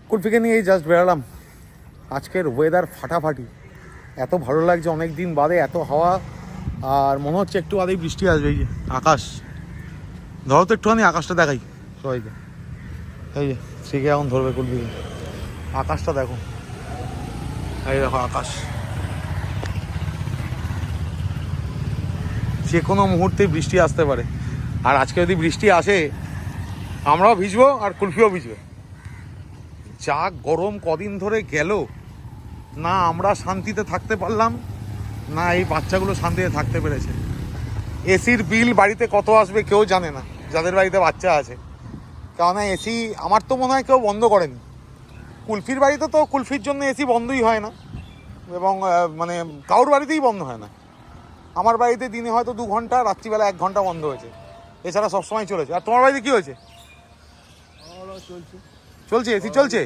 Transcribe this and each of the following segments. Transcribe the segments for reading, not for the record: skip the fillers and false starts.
কুলফিকে নিয়ে জাস্ট বেরালাম। আজকের ওয়েদার ফাটাফাটি, এত ভালো লাগছে, অনেক দিন বাদে এত হাওয়া, আর মনে হচ্ছে একটু বাদেই বৃষ্টি আসবে। এই যে আকাশ, ধরো তো একটুখানি আকাশটা দেখাই সবাইকে। এই যে শিখে এখন ধরবে কুলফিকে, আকাশটা দেখো, এই দেখো আকাশ, যে কোনো মুহূর্তেই বৃষ্টি আসতে পারে। আর আজকে যদি বৃষ্টি আসে আমরাও ভিজবো আর কুলফিও ভিজবে। যা গরম কদিন ধরে গেল, না আমরা শান্তিতে থাকতে পারলাম, না এই বাচ্চাগুলো শান্তিতে থাকতে পেরেছে। এসির বিল বাড়িতে কত আসবে কেউ জানে না, যাদের বাড়িতে বাচ্চা আছে। কেননা এসি আমার তো মনে হয় কেউ বন্ধ করেনি। কুলফির বাড়িতে তো কুলফির জন্য এসি বন্ধই হয় না, এবং মানে কারোর বাড়িতেই বন্ধ হয় না। আমার বাড়িতে দিনে হয়তো 2 ঘন্টা, রাত্রিবেলা 1 ঘন্টা বন্ধ হয়েছে, এছাড়া সবসময় চলেছে। আর তোমার বাড়িতে কী হয়েছে? চলছে, এসি চলছে।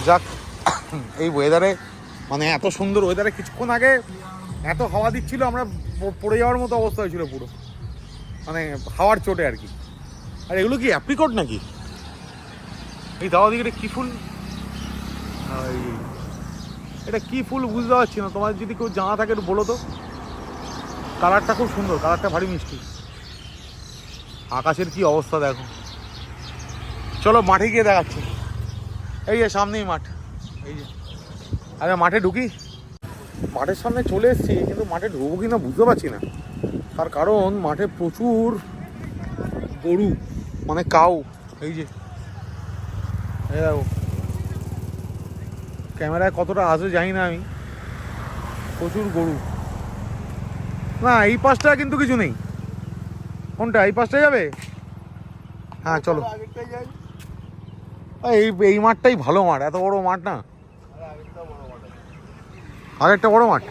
যাক, এই ওয়েদারে, মানে এত সুন্দর ওয়েদারে, কিছুক্ষণ আগে এত হাওয়া দিচ্ছিল, আমরা পড়ে যাওয়ার মতো অবস্থা হয়েছিল পুরো, মানে হাওয়ার চোটে আর কি। আর এগুলো কি অ্যাপ্রিকট নাকি? এই দাওয়া দিকে কী ফুল, এটা কি ফুল বুঝতে পারছি না। তোমার যদি কেউ জানা থাকে একটু বলো তো। কালারটা খুব সুন্দর, কালারটা ভারী মিষ্টি। আকাশের কি অবস্থা দেখো। চলো মাঠে গিয়ে দেখাচ্ছি। এই যে সামনেই মাঠ, এই যে। আরে মাঠে ঢুকি, মাঠের সামনে চলে এসেছি, কিন্তু মাঠে ঢুকবো কি না বুঝতে পারছি না। তার কারণ মাঠে প্রচুর গরু, মানে কাউ। এই যে এই দেখো, ক্যামেরায় কতটা আসবে জানি না আমি, প্রচুর গরু। না এই পাশটা কিন্তু কিছু নেই। কোনটা, এই পাশটাই যাবে? হ্যাঁ চলো, এই মাঠটাই ভালো মাঠ, এত বড় মাঠ না, আর একটা বড় মাঠ।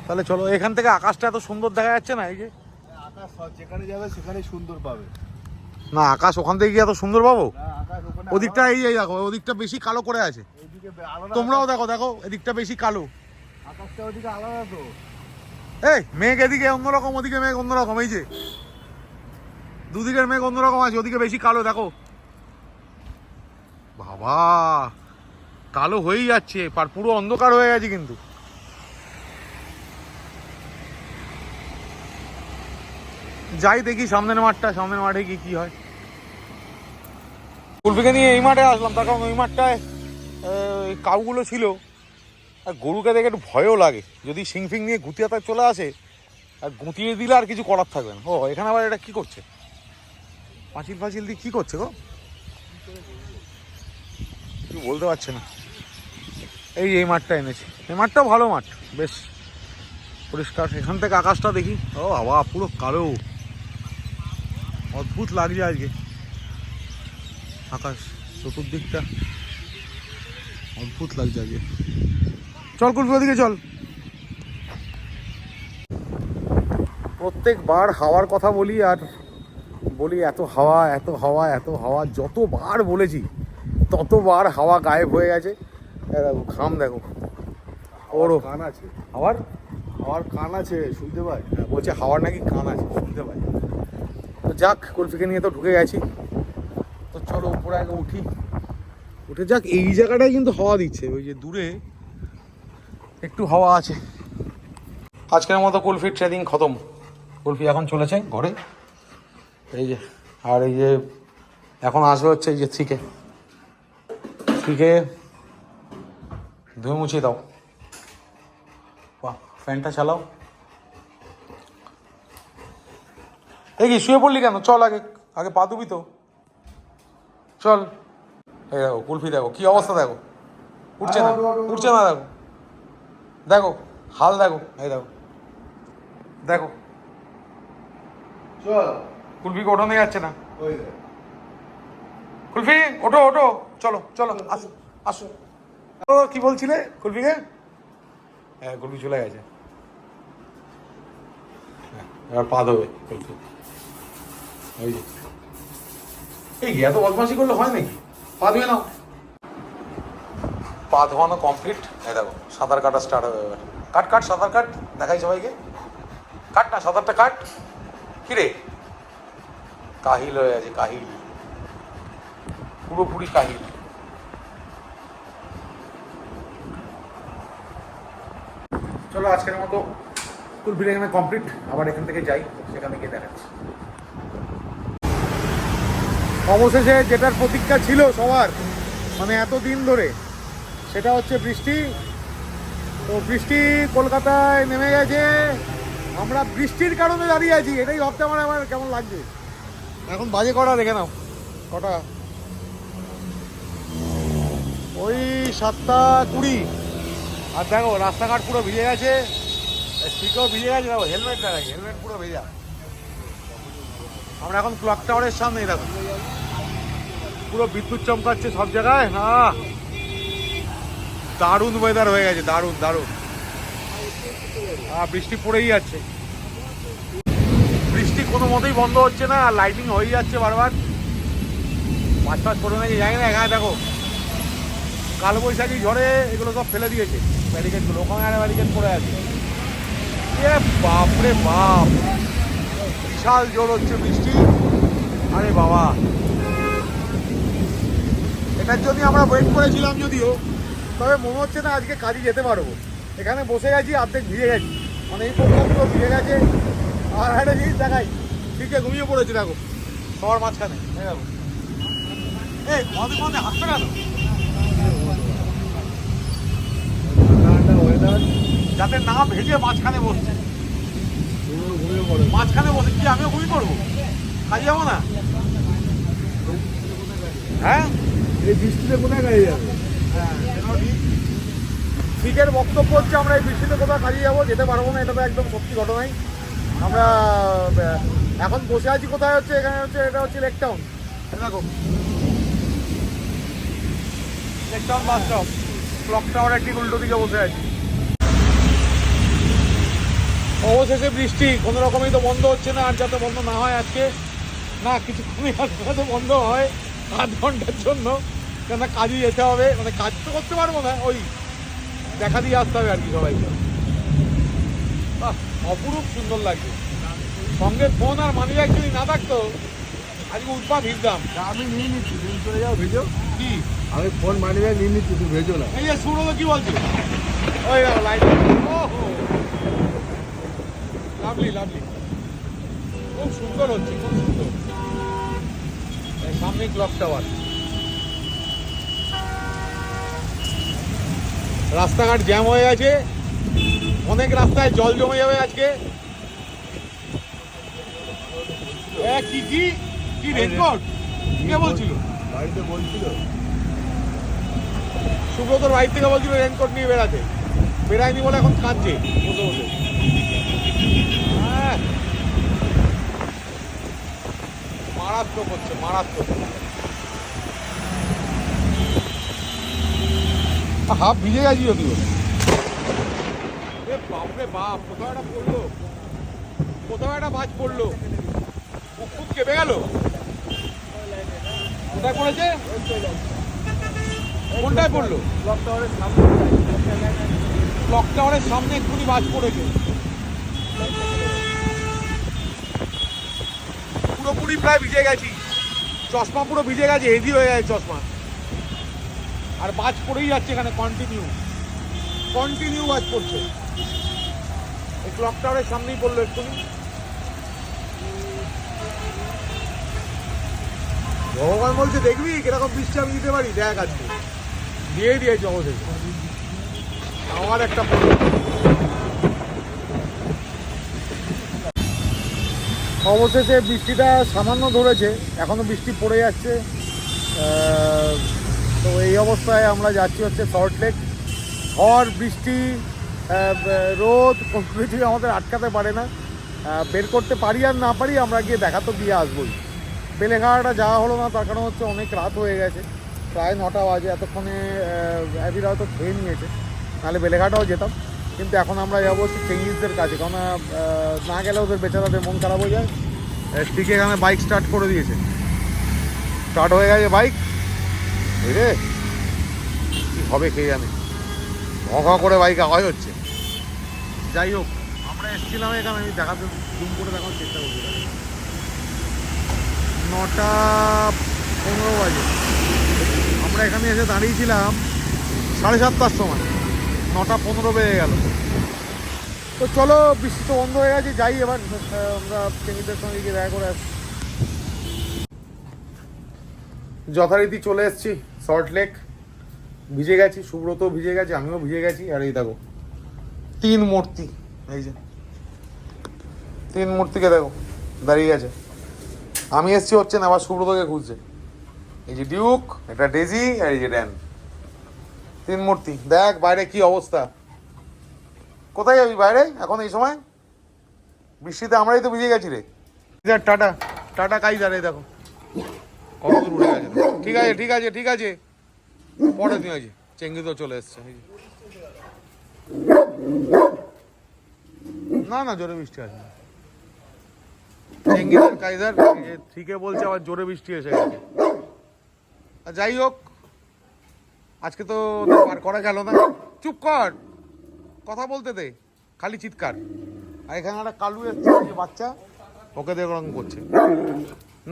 তাহলে চলো, এখান থেকে আকাশটা এত সুন্দর দেখা যাচ্ছে না। এই যে আকাশ যেখানে যাবে সেখানেই সুন্দর পাবে না, আকাশ ওখান থেকে গিয়ে এত সুন্দর পাবো? ওদিকটা এই দেখো, ওদিকটা বেশি কালো করে আছে। তোমরাও দেখো, দেখো এদিকটা বেশি কালো, আকাশটা ওদিকে আলাদা তো। এই মেঘ এদিকে অন্যরকম, ওদিকে মেঘ অন্যরকম। এই যে দুদিকের মেঘ অন্যরকম আছে, ওদিকে বেশি কালো দেখো। বাবা, কালো হয়েই যাচ্ছে, আর পুরো অন্ধকার হয়ে গেছে কিন্তু। যাই দেখি সামনের মাঠটা, সামনের মাঠে কি হয়। কুলফিকে নিয়ে এই মাঠে আসলাম, তার কারণ ওই মাঠটায় কাউগুলো ছিল, আর গরুকে দেখে একটু ভয়ও লাগে। যদি শিং ফিং নিয়ে গুতিয়াতে চলে আসে, আর গুঁতিয়ে দিলে আর কিছু করার থাকবে না। ও এখানে আবার এটা কী করছে, পাঁচিল ফাঁচিল দিয়ে কী করছে গো, কিছু বলতে পারছে না। এই মাঠটা এনেছে, এই মাঠটাও ভালো মাঠ, বেশ পরিষ্কার। এখান থেকে আকাশটা দেখি, ও বাবা পুরো কালো, অদ্ভুত লাগছে আজকে আকাশ, চতুর্দিকটা অদ্ভুত লাগছে আজকে। চল কুলফি ওদিকে চল। প্রত্যেকবার হাওয়ার কথা বলি আর বলি এত হাওয়া, এত হাওয়া, এত হাওয়া। যতবার বলেছি ততবার হাওয়া গায়েব হয়ে গেছে। দেখো ঘাম দেখো, ওরও কান আছে, হাওয়ার কান আছে, শুনতে পাই। বলছে হাওয়ার নাকি কান আছে, শুনতে পাই। তো যাক, কুলফিকে নিয়ে তো ঢুকে গেছি, তো চলো উপরে আগে উঠি। উঠে যাক, এই জায়গাটায় কিন্তু হাওয়া দিচ্ছে, ওই যে দূরে একটু হাওয়া আছে। আজকের মতো কুলফির ট্রেনিং খতম। কুলফি এখন চলেছে ঘরে, এই যে। আর এই যে এখন আসবে হচ্ছে এই যে থ্রিকে ধুয়ে মুছিয়ে দাও। বাহ, ফ্যানটা চালাও। এই কি শুয়ে পড়লি কেন? চল আগে আগে পা ধুবি তো, চল। এই দেখো কুলফি, দেখো কি অবস্থা, দেখো উঠছে না, উঠছে না, দেখো দেখো হাল, দেখো এই দেখো, দেখো চল, কুলফিকে ওঠানো যাচ্ছে না। কুলফি ওঠো, ওঠো, চলো চলো, আসো আসো। ও কি বলছিলে কুলফিকে? হ্যাঁ কুলফি চলে গেছে, এবার পা ধোবে কুলফি। এই যে এই এত বদমাশি করলে হয় নাকি? পা ধুয়ে নাও। পা ধোয়ানো কমপ্লিট। এই দেখো সাঁতার কাটা স্টার্ট হবে এবার। কাট সাঁতার কাট, দেখাই সবাইকে। কাট না, 7-8টা কাট। কিরে কাহিল হয়ে আছে, কাহিল, পুরোপুরি কাহিল। চলো আজকের মতো কুলফি এখানে কমপ্লিট। আবার এখান থেকে যাই, সেখানে গিয়ে দেখাচ্ছি। অবশেষে যেটার প্রতীক্ষা ছিল সবার, মানে এতদিন ধরে, সেটা হচ্ছে বৃষ্টি। তো বৃষ্টি কলকাতায় নেমে গেছে, আমরা বৃষ্টির কারণে দাঁড়িয়ে আছি। এটাই ভাবতে আমার কেমন লাগছে। এখন বাজে কটা দেখে নাও, কটা ওই 7:20। আর দেখো রাস্তাঘাট পুরো ভিজে গেছে, স্পিকারও ভিজে গেছে। দেখো হেলমেট না, হেলমেট পুরো ভেজা। আমরা এখন ক্লক টাওয়ারের সামনেই, দেখো পুরো বিদ্যুৎ চমকাচ্ছে সব জায়গায়। না দারুণ ওয়েদার হয়ে গেছে, দারুণ দারুণ। বৃষ্টি পড়েই যাচ্ছে, বৃষ্টি কোনো মতেই বন্ধ হচ্ছে না, আর লাইটিং হয়ে যাচ্ছে বারবার। পাঁচ করে নাকি জানি না। এখানে দেখো কালবৈশাখী ঝড়ে এগুলো সব ফেলে দিয়েছে ব্যারিকেডগুলো, ওখানে একটা ব্যারিকেড পড়ে আছে। এ বাপরে বাপ, বিশাল জোর হচ্ছে বৃষ্টি। আরে বাবা, এটার জন্য আমরা ওয়েট করেছিলাম যদিও, তবে মনে হচ্ছে না আজকে কাজে যেতে পারবো। এখানে বসে গেছি, অর্ধেক ভিজে গেছি, মানে এই প্রোগ্রামগুলো ভিজে গেছে। আর একটা জিনিস দেখাই, ঠিকই ঘুমিয়ে পড়েছে দেখো সবার মাঝখানে। দেখো এই মধ্যে মধ্যে হাসতে গেল, যাতে না ভেজে মাঝখানে বসছে, মাঝখানে বসে কি আমিও ঘুমিয়ে পড়বো? কাজে যাবো না? হ্যাঁ এই বৃষ্টিতে কোথায় গাড়ি যাবে? ঠিকের বক্তব্য হচ্ছে আমরা এই বৃষ্টিতে কোথাও কাজে যাবো, যেতে পারবো না। এটা তো একদম সত্যি ঘটনাই। আমরা এখন বসে আছি কোথায় হচ্ছে, এখানে হচ্ছে, এটা হচ্ছে লেক টাউন। দেখো lake town bus stop, clock tower ঠিক উল্টো দিকে বসে আছি। অবশেষে বৃষ্টি কোনো রকমই তো বন্ধ হচ্ছে না, আর যাতে বন্ধ না হয় আজকে, না কিছুক্ষণই যাতে বন্ধ হয় 8 ঘন্টার জন্য, কেন কাজে যেতে হবে। মানে কাজ তো করতে পারবো না, ওই দেখা দিয়ে আসতে হবে আর কি সবাইকে। অপরূপ সুন্দর লাগছে। সঙ্গে ফোন আর মানি ব্যাগ যদি না থাকতো আজকে উৎপাত ভিজতাম। আমি নিয়ে নিচ্ছি, তুমি চলে যাও, ভেজো। কি আমি ফোন মানি ব্যাগ নিয়ে নিচ্ছি, তুমি ভেজো না। এই যে সুরো কি বলছে, ওই লাইট, ওহো লাভলি লাভলি, খুব সুন্দর হচ্ছে, খুব সুন্দর। সামনে ক্লক টাওয়ার, রাস্তাঘাট জ্যাম হয়ে গেছে, অনেক রাস্তায় জল জমে যাবে আজকে। কি কি কি রেনকোট কে বলছিল? বাড়িতে বলছিল সুব্রতর বাড়ি থেকে বলছিল রেনকোট নিয়ে বেড়াতে, বেড়ায়নি বলে এখন কাঁদছে বসে বসে। মারাত্মক হচ্ছে, মারাত্মক। হাফ ভিজে গেছি যদিও। বাপরে বাপ, কোথাও একটা পড়লো, কোথাও একটা বাজ পড়লো, মুখ খুব কেঁপে গেল। কোথায় পড়েছে? কোনটায় পড়লো? ক্লক টাওয়ারের সামনে। ক্লক টাওয়ারের সামনে এক্ষুনি বাজ পড়েছে। পুরোপুরি প্রায় ভিজে গেছি, চশমা পুরো ভিজে গেছে, হেভি হয়ে গেছে চশমা। আর বাজ পড়েই যাচ্ছে এখানে, কন্টিনিউ কন্টিনিউ বাজ পড়ছে। এই ক্লক টাওয়ারের সামনেই পড়লো এক্ষুনি। ভগবান বলছে দেখবি কিরকম বৃষ্টি আমি দিতে পারি, দেখ আজকে দিয়ে দিয়েছে অবশেষে। আমার একটা অবশেষে বৃষ্টিটা সামান্য ধরেছে, এখনো বৃষ্টি পড়ে যাচ্ছে। তো এই অবস্থায় আমরা যাচ্ছি হচ্ছে সল্ট লেক। ঝড় বৃষ্টি রোদ কোনো কিছুই আমাদের আটকাতে পারে না। বের করতে পারি আর না পারি, আমরা গিয়ে দেখা তো দিয়ে আসবোই। বেলেঘাটা যাওয়া হলো না, তার কারণ হচ্ছে অনেক রাত হয়ে গেছে, প্রায় 9টা বাজে। এতক্ষণে অ্যাবিরা হয়তো খেয়ে নিয়েছে, নাহলে বেলেঘাটাও যেতাম। কিন্তু এখন আমরা যাবো হচ্ছে চেঙ্গিসদের কাছে, কারণ না গেলে ওদের বেচারাদের মন খারাপ হয়ে যায়। ঠিক এখানে বাইক স্টার্ট করে দিয়েছে, স্টার্ট হয়ে গেছে বাইক। রে কি হবে কে জানে, ঘ ঘ করে বাইক আওয়াজ হচ্ছে। যাই হোক, আমরা আমরা এসেছিলাম এখানে, আমি দেখাতে জুম করে দেখানোর চেষ্টা করছি। 9:15 বাজে আমরা এখানে এসে দাঁড়িয়েছিলাম 7:30টার সময়, 9:15 বেজে গেল। তো চলো, বৃষ্টি তো বন্ধ হয়ে গেছে, যাই এবার আমরা চেঙ্গিদের সঙ্গে গিয়ে দেখা করে আসি। যথারীতি চলে এসেছি সল্ট লেক। ভিজে গেছি, সুব্রত ভিজে গেছে, আমিও ভিজে গেছি। আর এই দেখো 3 মূর্তি, এই যে 3 মূর্তিকে দেখো দাঁড়িয়ে গেছে। আমি এসছি হচ্ছে না, আবার সুব্রতকে খুঁজছে। এই যে ডিউক, এটা ডেজি, আর এই যে ড্যান, 3 মূর্তি। দেখ বাইরে কি অবস্থা। কোথায় যাবি বাইরে এখন এই সময়? বৃষ্টিতে আমরাই তো ভিজে গেছি রে। টাটা টাটা কাইজার, এই দেখো কত দূর উঠে গেছে। ঠিক আছে ঠিক আছে ঠিক আছে, পরে তুই আছে। চেঙ্গি তো চলে এসছে। না না, জোরে বৃষ্টি আছে। চেঙ্গিদার কাইজার ঠিকই বলছে, আবার জোরে বৃষ্টি এসে গেছে। আর যাই হোক, আজকে তো আর করা গেল না। চুপ কর, কথা বলতে দে, খালি চিৎকার। আর এখানে একটা কালু এসছে, বাচ্চা, ওকে দেখে রকম করছে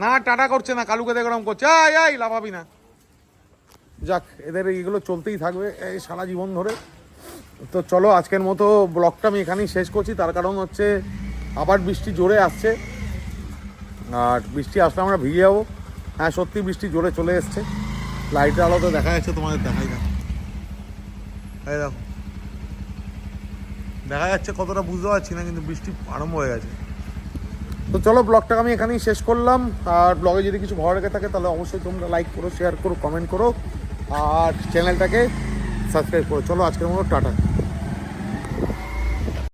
না, টাটা করছে না, কালুকে দেখে রকম করছে। এই লাফাবি না। যাক, এদের এইগুলো চলতেই থাকবে এই সারা জীবন ধরে। তো চলো, আজকের মতো ব্লগটা আমি এখানেই শেষ করছি। তার কারণ হচ্ছে আবার বৃষ্টি জোরে আসছে, আর বৃষ্টি আসলে আমরা ভিজে যাবো। হ্যাঁ সত্যি বৃষ্টি জোরে চলে এসছে। লাইটের আলোতে দেখা যাচ্ছে, তোমাদের দেখাই না, এই দেখো দেখা যাচ্ছে কতটা বুঝতে পারছি না, কিন্তু বৃষ্টি আরম্ভ হয়ে গেছে। তো চলো, ব্লগটাকে আমি এখানেই শেষ করলাম। আর ব্লগে যদি কিছু ভালো লেগে থাকে তাহলে অবশ্যই তোমরা লাইক করো, শেয়ার করো, কমেন্ট করো, আর চ্যানেলটাকে সাবস্ক্রাইব করো। চলো, আজকের মতো টাটা।